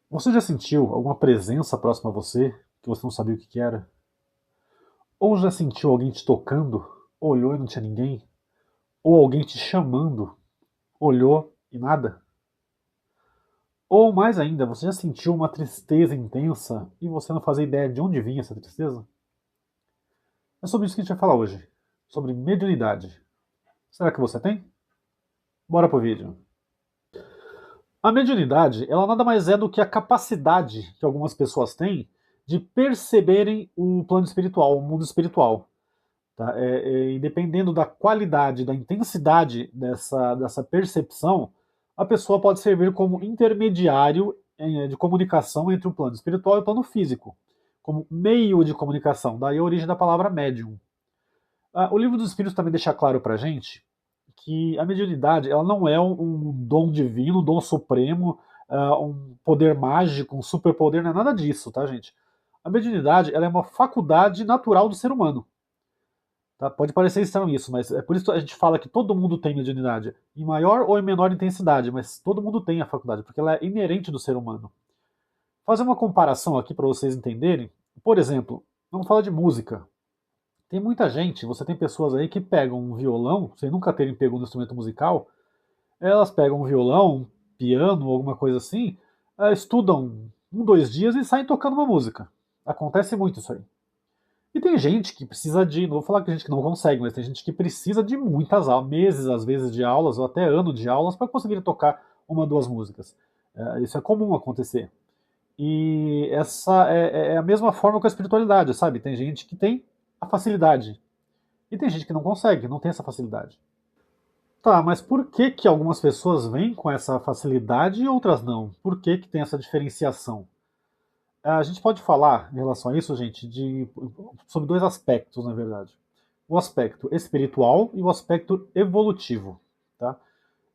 Você já sentiu alguma presença próxima a você que você não sabia o que que era? Ou já sentiu alguém te tocando, olhou e não tinha ninguém? Ou alguém te chamando, olhou e nada? Ou mais ainda, você já sentiu uma tristeza intensa e você não fazia ideia de onde vinha essa tristeza? É sobre isso que a gente vai falar hoje, sobre mediunidade. Será que você tem? Bora pro vídeo. A mediunidade, ela nada mais é do que a capacidade que algumas pessoas têm de perceberem o plano espiritual, o mundo espiritual. Tá? E dependendo da qualidade, da intensidade dessa percepção, a pessoa pode servir como intermediário de comunicação entre o plano espiritual e o plano físico, como meio de comunicação, daí a origem da palavra médium. O livro dos Espíritos também deixa claro para a gente que a mediunidade ela não é um dom divino, um dom supremo, um poder mágico, um superpoder, não é nada disso, tá, gente? A mediunidade ela é uma faculdade natural do ser humano. Tá? Pode parecer estranho isso, mas é por isso que a gente fala que todo mundo tem mediunidade, em maior ou em menor intensidade, mas todo mundo tem a faculdade, porque ela é inerente do ser humano. Fazer uma comparação aqui para vocês entenderem, por exemplo, vamos falar de música. Tem muita gente, você tem pessoas aí que pegam um violão, sem nunca terem pego um instrumento musical, elas pegam um violão, um piano, alguma coisa assim, estudam um, 2 dias e saem tocando uma música. Acontece muito isso aí. E tem gente que precisa de, não vou falar que tem gente que não consegue, mas tem gente que precisa de muitas aulas, meses às vezes de aulas, ou até ano de aulas, para conseguir tocar uma, duas músicas. Isso é comum acontecer. E essa é a mesma forma com a espiritualidade, sabe? Tem gente que tem a facilidade, e tem gente que não consegue, não tem essa facilidade. Tá, mas por que que algumas pessoas vêm com essa facilidade e outras não? Por que que tem essa diferenciação? A gente pode falar em relação a isso, gente, sobre dois aspectos, na verdade. O aspecto espiritual e o aspecto evolutivo. Tá?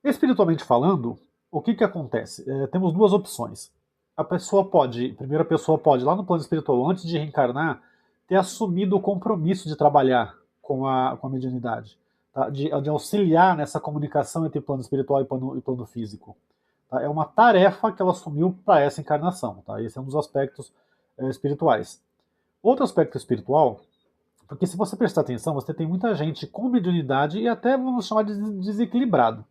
Espiritualmente falando, o que, que acontece? Temos duas opções. A primeira pessoa pode, lá no plano espiritual, antes de reencarnar, ter assumido o compromisso de trabalhar com a mediunidade, tá? De auxiliar nessa comunicação entre plano espiritual e plano físico. Tá? É uma tarefa que ela assumiu para essa encarnação. Tá? Esse é um dos aspectos espirituais. Outro aspecto espiritual, porque se você prestar atenção, você tem muita gente com mediunidade e até vamos chamar de desequilibrado.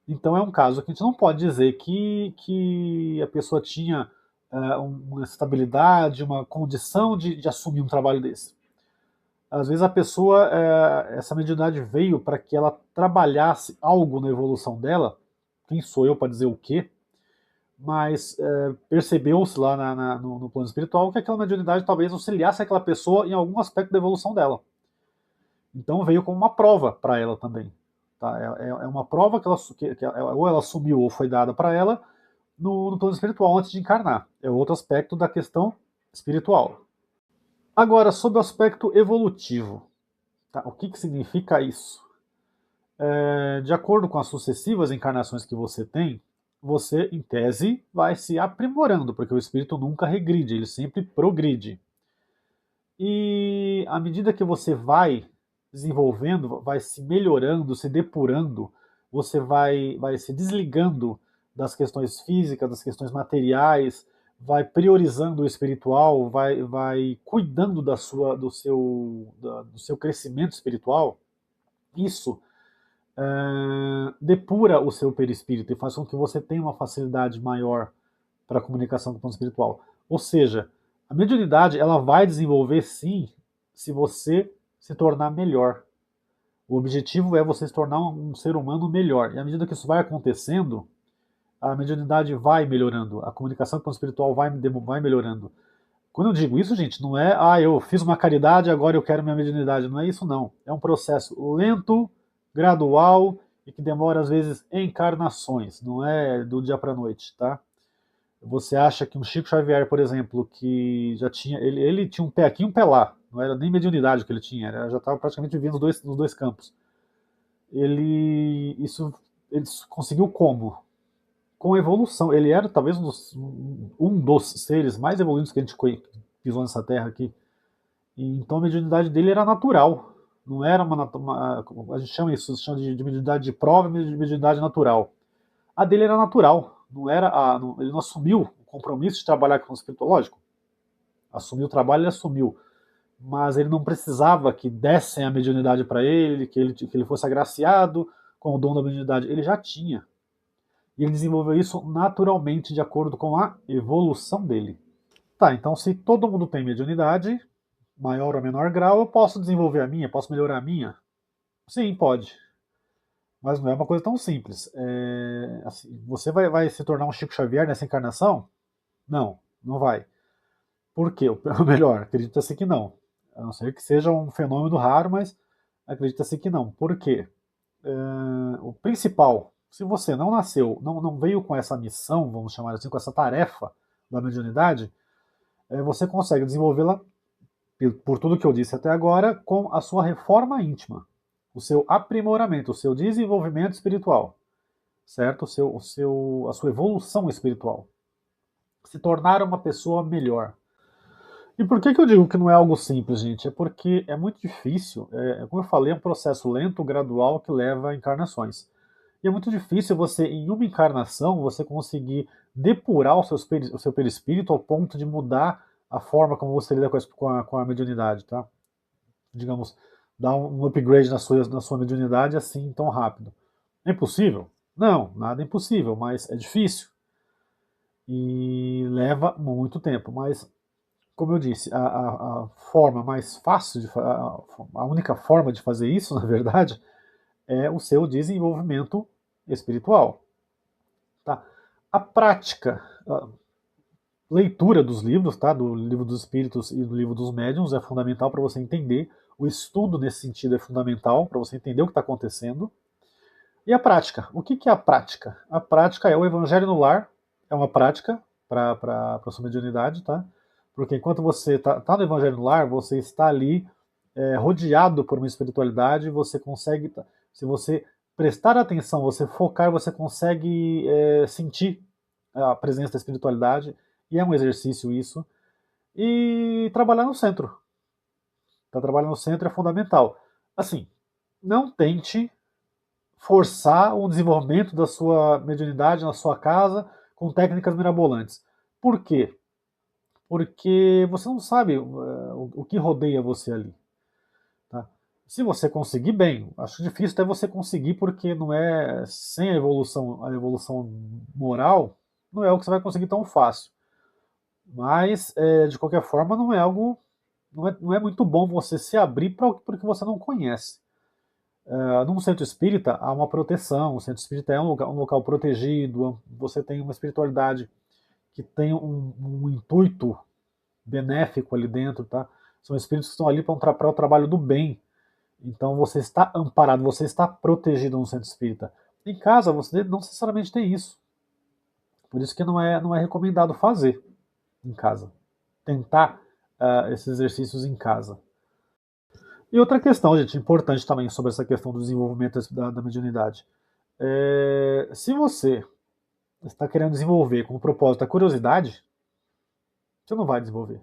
Então é um caso que a gente não pode dizer que a pessoa tinha uma estabilidade, uma condição de assumir um trabalho desse. Às vezes a pessoa, essa mediunidade veio para que ela trabalhasse algo na evolução dela, quem sou eu para dizer o quê, mas percebeu-se lá no plano espiritual que aquela mediunidade talvez auxiliasse aquela pessoa em algum aspecto da evolução dela. Então veio como uma prova para ela também. Tá? É uma prova ou ela assumiu ou foi dada para ela no plano espiritual antes de encarnar. É outro aspecto da questão espiritual. Agora, sobre o aspecto evolutivo. Tá? O que, que significa isso? De acordo com as sucessivas encarnações que você tem, você, em tese, vai se aprimorando, porque o espírito nunca regride, ele sempre progride. E à medida que você vai desenvolvendo, vai se melhorando, se depurando, você vai se desligando das questões físicas, das questões materiais, vai priorizando o espiritual, vai cuidando do seu crescimento espiritual. Isso depura o seu perispírito e faz com que você tenha uma facilidade maior para a comunicação com o plano espiritual. Ou seja, a mediunidade ela vai desenvolver sim se você se tornar melhor. O objetivo é você se tornar um ser humano melhor. E à medida que isso vai acontecendo, a mediunidade vai melhorando, a comunicação com o plano espiritual vai melhorando. Quando eu digo isso, gente, não é, eu fiz uma caridade, agora eu quero minha mediunidade. Não é isso, não. É um processo lento, gradual e que demora, às vezes, encarnações. Não é do dia para a noite, tá? Você acha que um Chico Xavier, por exemplo, que já tinha. Ele tinha um pé aqui e um pé lá. Não era nem mediunidade que ele tinha, já estava praticamente vivendo nos dois campos. Ele conseguiu como? Com evolução. Ele era talvez um dos seres mais evoluídos que a gente pisou nessa terra aqui. E, então a mediunidade dele era natural. Não era a gente chama isso, se chama de mediunidade de prova e de mediunidade natural. A dele era natural. Não era ele não assumiu compromisso de trabalhar com o espírito, lógico, assumiu o trabalho, ele assumiu, mas ele não precisava que dessem a mediunidade para ele, que ele fosse agraciado com o dom da mediunidade, ele já tinha. E ele desenvolveu isso naturalmente, de acordo com a evolução dele. Tá, então se todo mundo tem mediunidade, maior ou menor grau, eu posso desenvolver a minha, posso melhorar a minha? Sim, pode. Mas não é uma coisa tão simples. Assim, você vai se tornar um Chico Xavier nessa encarnação? Não, não vai. Por quê? Ou melhor, acredita-se que não. A não ser que seja um fenômeno raro, mas acredita-se que não. Por quê? O principal, se você não nasceu, não veio com essa missão, vamos chamar assim, com essa tarefa da mediunidade, você consegue desenvolvê-la, por tudo que eu disse até agora, com a sua reforma íntima, o seu aprimoramento, o seu desenvolvimento espiritual, certo? A sua evolução espiritual. Se tornar uma pessoa melhor. E por que eu digo que não é algo simples, gente? É porque é muito difícil, como eu falei, é um processo lento, gradual, que leva a encarnações. E é muito difícil você, em uma encarnação, você conseguir depurar o seu perispírito ao ponto de mudar a forma como você lida com a mediunidade, tá? Digamos, dar um upgrade na sua mediunidade assim tão rápido. É impossível? Não, nada é impossível, mas é difícil. E leva muito tempo. Mas, como eu disse, a forma mais fácil, a única forma de fazer isso, na verdade, é o seu desenvolvimento espiritual. Tá? A prática, a leitura dos livros, tá? Do livro dos espíritos e do livro dos médiuns é fundamental para você entender. O estudo nesse sentido é fundamental para você entender o que está acontecendo. E a prática? O que é a prática? A prática é o evangelho no lar, é uma prática para a sua mediunidade, tá? Porque enquanto você está no evangelho no lar, você está ali rodeado por uma espiritualidade, você consegue, se você prestar atenção, você focar, você consegue sentir a presença da espiritualidade, e é um exercício isso, e trabalhar no centro. Trabalhar no centro é fundamental. Assim, não tente forçar o desenvolvimento da sua mediunidade na sua casa com técnicas mirabolantes. Por quê? Porque você não sabe o que rodeia você ali. Tá? Se você conseguir, bem. Acho difícil até você conseguir, porque não é sem a evolução moral, não é o que você vai conseguir tão fácil. Mas, de qualquer forma, não é algo. Não é muito bom você se abrir para o que você não conhece. Num centro espírita há uma proteção, o centro espírita é um local protegido, você tem uma espiritualidade que tem um intuito benéfico ali dentro, tá? São espíritos que estão ali para o trabalho do bem. Então você está amparado, você está protegido no centro espírita. Em casa você não necessariamente tem isso. Por isso que não é recomendado fazer em casa. Tentar esses exercícios em casa. E outra questão, gente, importante também sobre essa questão do desenvolvimento da mediunidade. Se você está querendo desenvolver com o propósito da curiosidade, você não vai desenvolver.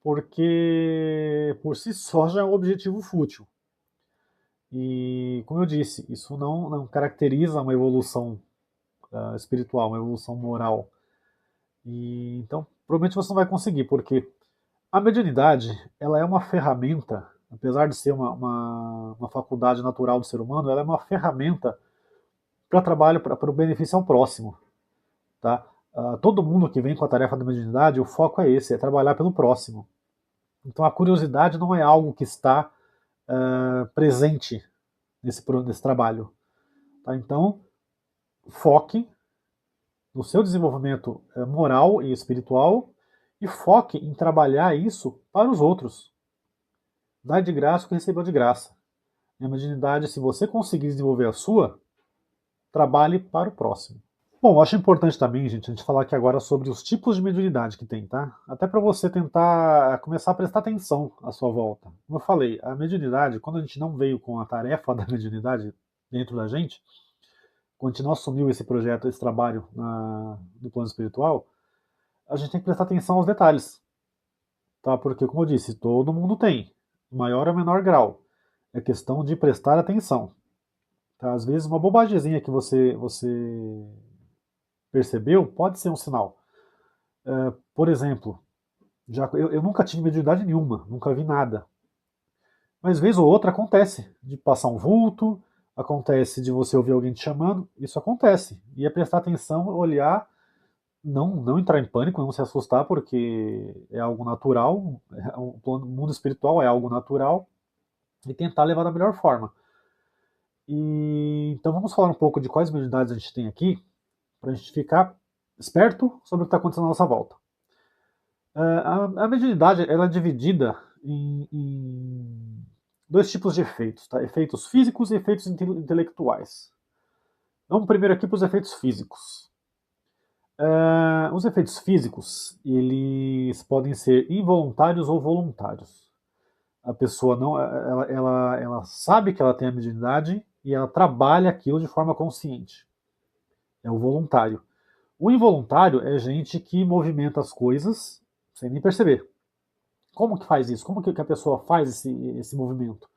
Porque por si só já é um objetivo fútil. E, como eu disse, isso não caracteriza uma evolução espiritual, uma evolução moral. E, então, provavelmente você não vai conseguir, porque a mediunidade ela é uma ferramenta, apesar de ser uma faculdade natural do ser humano, ela é uma ferramenta para trabalho, para o benefício ao próximo. Tá? Todo mundo que vem com a tarefa da mediunidade, o foco é esse, é trabalhar pelo próximo. Então a curiosidade não é algo que está presente nesse trabalho. Tá? Então, foque no seu desenvolvimento moral e espiritual e foque em trabalhar isso para os outros. Dá de graça o que recebeu de graça. E a mediunidade, se você conseguir desenvolver a sua, trabalhe para o próximo. Bom, acho importante também, gente, a gente falar aqui agora sobre os tipos de mediunidade que tem, tá? Até para você tentar começar a prestar atenção à sua volta. Como eu falei, a mediunidade, quando a gente não veio com a tarefa da mediunidade dentro da gente, quando a gente não assumiu esse projeto, esse trabalho no plano espiritual, a gente tem que prestar atenção aos detalhes. Tá? Porque, como eu disse, todo mundo tem, maior ou menor grau. É questão de prestar atenção. Tá? Às vezes, uma bobagemzinha que você percebeu pode ser um sinal. Por exemplo, eu nunca tive mediunidade nenhuma, nunca vi nada. Mas vez ou outra acontece de passar um vulto, acontece de você ouvir alguém te chamando, isso acontece. E é prestar atenção, olhar, não entrar em pânico, não se assustar, porque é algo natural, o mundo espiritual é algo natural, e tentar levar da melhor forma. Então vamos falar um pouco de quais mediunidades a gente tem aqui, para a gente ficar esperto sobre o que está acontecendo à nossa volta. A mediunidade ela é dividida em dois tipos de efeitos, tá? Efeitos físicos e efeitos intelectuais. Vamos primeiro aqui para os efeitos físicos. Os efeitos físicos eles podem ser involuntários ou voluntários. A pessoa não, ela sabe que ela tem a mediunidade e ela trabalha aquilo de forma consciente. É o voluntário. O involuntário é gente que movimenta as coisas sem nem perceber. Como que faz isso? Como que a pessoa faz esse movimento?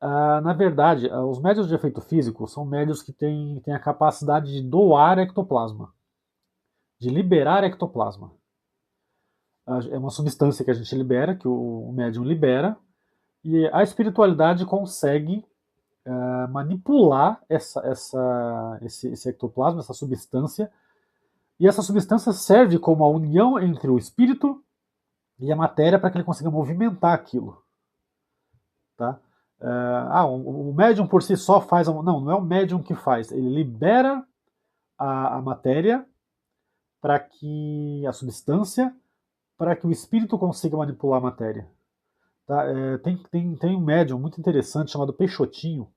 Na verdade, os médios de efeito físico são médios que têm a capacidade de doar ectoplasma, de liberar ectoplasma. É uma substância que a gente libera, que o médium libera, e a espiritualidade consegue manipular esse ectoplasma, essa substância, e essa substância serve como a união entre o espírito e a matéria para que ele consiga movimentar aquilo. Tá? O médium por si só faz. Não é o médium que faz. Ele libera a matéria para que a substância, para que o espírito consiga manipular a matéria. Tá? Tem um médium muito interessante chamado Peixotinho.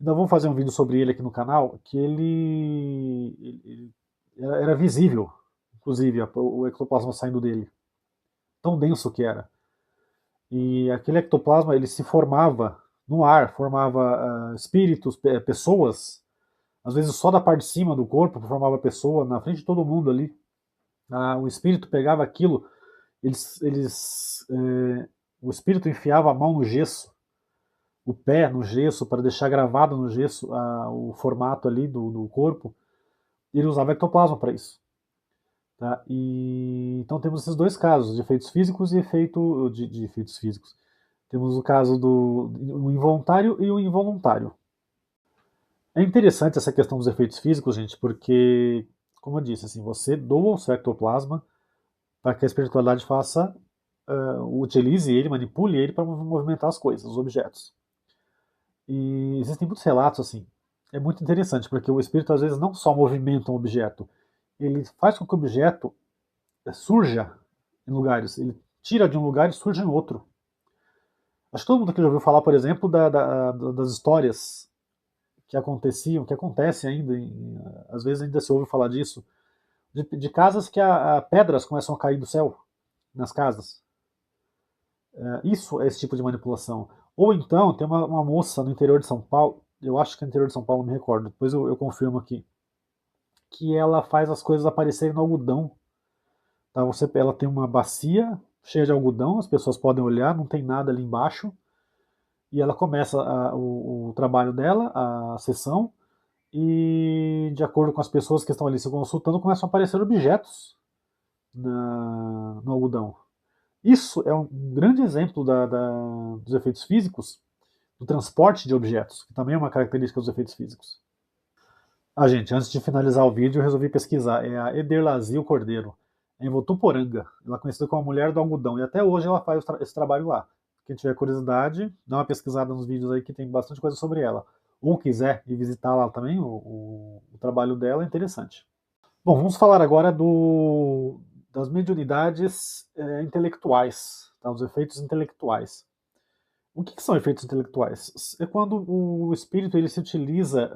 Ainda vou fazer um vídeo sobre ele aqui no canal, que ele era visível, inclusive, o ectoplasma saindo dele. Tão denso que era. E aquele ectoplasma ele se formava no ar, formava espíritos, pessoas, às vezes só da parte de cima do corpo formava pessoa, na frente de todo mundo ali. O espírito pegava aquilo, o espírito enfiava a mão no gesso, o pé no gesso, para deixar gravado no gesso o formato ali do corpo, e ele usava ectoplasma para isso. Tá? Então temos esses dois casos, de efeitos físicos e de efeitos físicos. Temos o caso do involuntário e o involuntário. É interessante essa questão dos efeitos físicos, gente, porque, como eu disse, assim, você doa o seu ectoplasma para que a espiritualidade utilize ele, manipule ele para movimentar as coisas, os objetos. E existem muitos relatos assim. É muito interessante, porque o espírito às vezes não só movimenta um objeto, ele faz com que o objeto surja em lugares. Ele tira de um lugar e surge em outro. Acho que todo mundo aqui já ouviu falar, por exemplo, das histórias que aconteciam, que acontecem ainda, às vezes ainda se ouve falar disso, de casas que pedras começam a cair do céu nas casas. Isso é esse tipo de manipulação. Ou então, tem uma moça no interior de São Paulo, eu acho que é no interior de São Paulo, não me recordo, depois eu confirmo aqui, que ela faz as coisas aparecerem no algodão. Tá? Ela tem uma bacia cheia de algodão, as pessoas podem olhar, não tem nada ali embaixo, e ela começa o trabalho dela, a sessão, e de acordo com as pessoas que estão ali se consultando, começam a aparecer objetos no algodão. Isso é um grande exemplo dos efeitos físicos, do transporte de objetos, que também é uma característica dos efeitos físicos. Gente, antes de finalizar o vídeo, eu resolvi pesquisar. É a Ederlazil Cordeiro, em Votuporanga. Ela é conhecida como a Mulher do Algodão, e até hoje ela faz esse trabalho lá. Quem tiver curiosidade, dá uma pesquisada nos vídeos aí que tem bastante coisa sobre ela. Ou quiser ir visitar lá também, o trabalho dela é interessante. Bom, vamos falar agora das mediunidades intelectuais, tá? Os efeitos intelectuais. O que são efeitos intelectuais? É quando o espírito ele se utiliza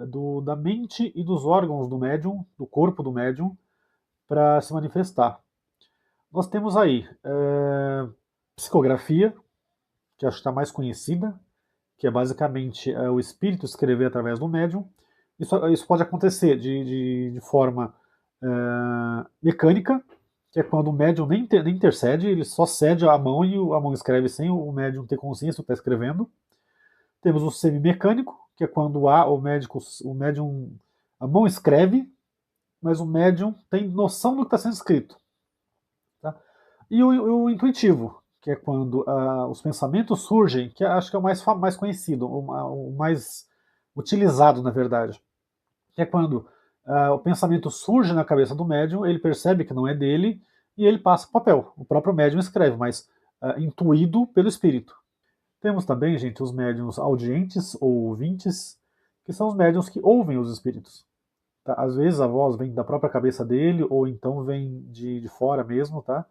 da mente e dos órgãos do médium, do corpo do médium, para se manifestar. Nós temos aí psicografia, que acho que está mais conhecida, que é basicamente o espírito escrever através do médium. Isso pode acontecer de forma mecânica, que é quando o médium nem intercede, ele só cede a mão e a mão escreve sem o médium ter consciência do que está escrevendo. Temos o semimecânico, que é quando o médium, a mão escreve mas o médium tem noção do que está sendo escrito. Tá? E o intuitivo, que é quando os pensamentos surgem, que acho que é o mais conhecido, o mais utilizado, na verdade, que é quando o pensamento surge na cabeça do médium, ele percebe que não é dele e ele passa o papel. O próprio médium escreve, mas intuído pelo espírito. Temos também, gente, os médiums audientes ou ouvintes, que são os médiums que ouvem os espíritos. Tá? Às vezes a voz vem da própria cabeça dele, ou então vem de fora mesmo, tá?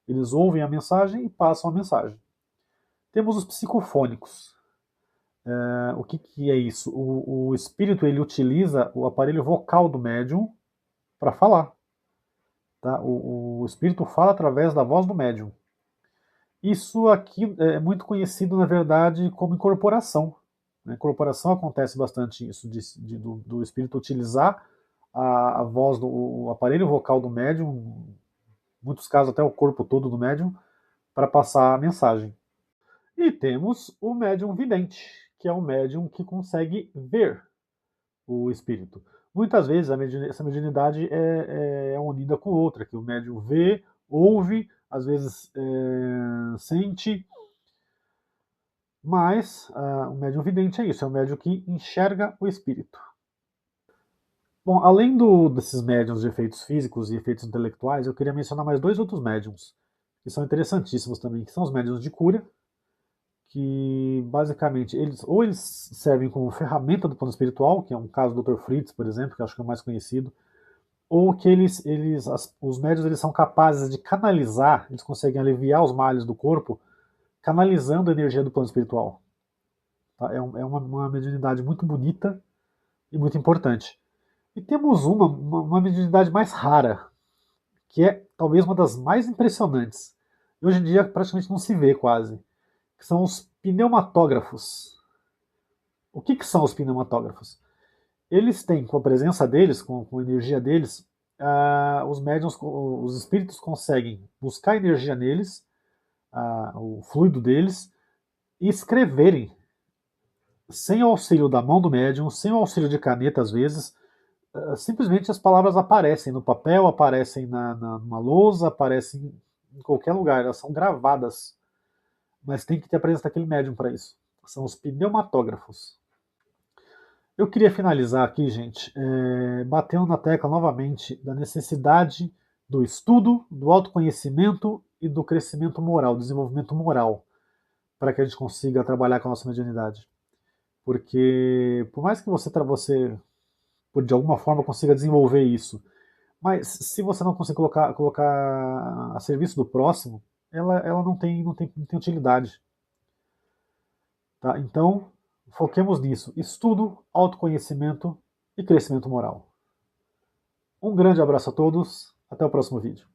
Eles ouvem a mensagem e passam a mensagem. Temos os psicofônicos. O que é isso? O espírito ele utiliza o aparelho vocal do médium para falar. Tá? O espírito fala através da voz do médium. Isso aqui é muito conhecido, na verdade, como incorporação. Na incorporação acontece bastante isso, do espírito utilizar a voz, o aparelho vocal do médium, em muitos casos até o corpo todo do médium, para passar a mensagem. E temos o médium vidente, que é um médium que consegue ver o espírito. Muitas vezes essa mediunidade é unida com outra, que o médium vê, ouve, às vezes sente, mas o médium vidente é isso, é o médium que enxerga o espírito. Bom, além desses médiums de efeitos físicos e efeitos intelectuais, eu queria mencionar mais dois outros médiums, que são interessantíssimos também, que são os médiums de cura, que basicamente eles servem como ferramenta do plano espiritual, que é um caso do Dr. Fritz, por exemplo, que eu acho que é o mais conhecido, ou que os médios eles são capazes de canalizar, eles conseguem aliviar os males do corpo, canalizando a energia do plano espiritual. Tá? É uma mediunidade muito bonita e muito importante. E temos uma mediunidade mais rara, que é talvez uma das mais impressionantes. E hoje em dia praticamente não se vê quase, que são os pneumatógrafos. O que são os pneumatógrafos? Eles têm, com a presença deles, com a energia deles, os médiums, os espíritos conseguem buscar energia neles, o fluido deles, e escreverem, sem o auxílio da mão do médium, sem o auxílio de caneta às vezes, simplesmente as palavras aparecem no papel, aparecem numa lousa, aparecem em qualquer lugar, elas são gravadas, mas tem que ter a presença daquele médium para isso. São os pneumatógrafos. Eu queria finalizar aqui, gente, batendo na tecla novamente da necessidade do estudo, do autoconhecimento e do crescimento moral, desenvolvimento moral, para que a gente consiga trabalhar com a nossa mediunidade. Porque, por mais que você de alguma forma, consiga desenvolver isso, mas se você não conseguir colocar a serviço do próximo, ela não tem utilidade. Tá? Então, foquemos nisso: estudo, autoconhecimento e crescimento moral. Um grande abraço a todos, até o próximo vídeo.